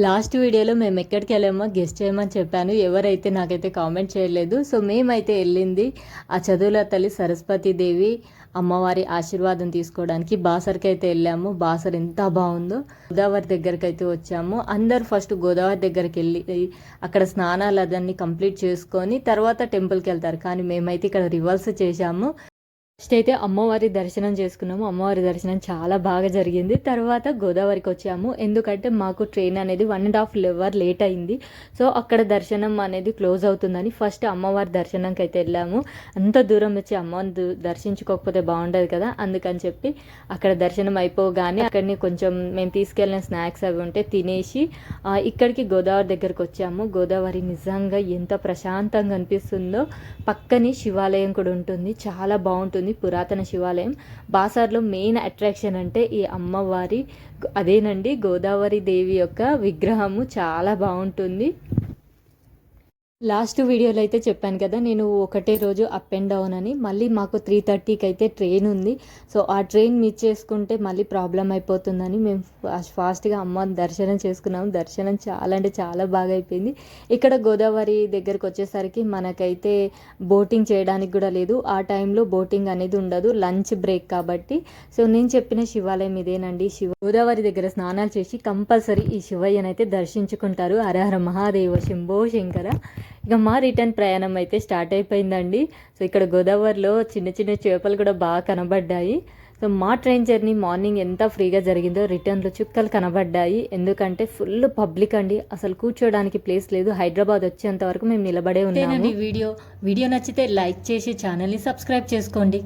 Last వీడియోలో మేము ఎక్కడికి వెళ్ళామో గెస్ట్ చేయమని చెప్పాను. ఎవరైతే నాకైతే కామెంట్ చేయలేదు. సో మేమైతే వెళ్ళింది ఆ చదువుల తల్లి సరస్వతీదేవి అమ్మవారి ఆశీర్వాదం తీసుకోవడానికి బాసర్కి అయితే వెళ్ళాము. బాసర్ ఎంత బాగుందో. గోదావరి దగ్గరికి అయితే వచ్చాము. అందరు ఫస్ట్ గోదావరి దగ్గరికి వెళ్ళి అక్కడ స్నానాలు అదన్నీ కంప్లీట్ చేసుకొని తర్వాత టెంపుల్కి వెళ్తారు. కానీ మేమైతే ఇక్కడ రివర్స్ చేశాము. ఫస్ట్ అయితే అమ్మవారి దర్శనం చేసుకున్నాము. అమ్మవారి దర్శనం చాలా బాగా జరిగింది. తర్వాత గోదావరికి వచ్చాము. ఎందుకంటే మాకు ట్రైన్ అనేది 1.5 అవర్ లేట్ అయింది. సో అక్కడ దర్శనం అనేది క్లోజ్ అవుతుందని ఫస్ట్ అమ్మవారి దర్శనంకి అయితే వెళ్ళాము. అంత దూరం వచ్చి అమ్మవారిని దర్శించుకోకపోతే బాగుండదు కదా, అందుకని చెప్పి అక్కడ దర్శనం అయిపోగానే అక్కడిని కొంచెం మేము తీసుకెళ్ళిన స్నాక్స్ అవి ఉంటే తినేసి ఇక్కడికి గోదావరి దగ్గరకు వచ్చాము. గోదావరి నిజంగా ఎంత ప్రశాంతంగా అనిపిస్తుందో. పక్కనే శివాలయం కూడా ఉంటుంది, చాలా బాగుంటుంది. పురాతన శివాలయం. బాసర్లో మెయిన్ అట్రాక్షన్ అంటే ఈ అమ్మవారి అదేనండి, గోదావరి దేవి యొక్క విగ్రహము చాలా బాగుంటుంది. లాస్ట్ వీడియోలో అయితే చెప్పాను కదా, నేను ఒకటే రోజు అప్ అండ్ డౌన్ అని. మళ్ళీ మాకు 3:30కి అయితే ట్రైన్ ఉంది. సో ఆ ట్రైన్ మిస్ చేసుకుంటే మళ్ళీ ప్రాబ్లం అయిపోతుందని మేము ఫాస్ట్గా అమ్మ దర్శనం చేసుకున్నాము. దర్శనం చాలా అంటే చాలా బాగా అయిపోయింది. ఇక్కడ గోదావరి దగ్గరకు వచ్చేసరికి మనకైతే బోటింగ్ చేయడానికి కూడా లేదు. ఆ టైంలో బోటింగ్ అనేది ఉండదు, లంచ్ బ్రేక్ కాబట్టి. సో నేను చెప్పిన శివాలయం ఇదేనండి. గోదావరి దగ్గర స్నానాలు చేసి కంపల్సరీ ఈ శివయ్యనైతే దర్శించుకుంటారు. హరహర మహాదేవ శంభో శంకర. ఇక మా రిటర్న్ ప్రయాణం అయితే స్టార్ట్ అయిపోయిందండి. సో ఇక్కడ గోదావరిలో చిన్న చిన్న చేపలు కూడా బాగా కనబడ్డాయి. సో మా ట్రైన్ జర్నీ మార్నింగ్ ఎంత ఫ్రీగా జరిగిందో రిటర్న్లో చుక్కలు కనబడ్డాయి. ఎందుకంటే ఫుల్ పబ్లిక్ అండి, అసలు కూర్చోడానికి ప్లేస్ లేదు. హైదరాబాద్ వచ్చేంత వరకు మేము నిలబడే ఉన్నాము. వీడియో నచ్చితే లైక్ చేసి ఛానల్ని సబ్స్క్రైబ్ చేసుకోండి.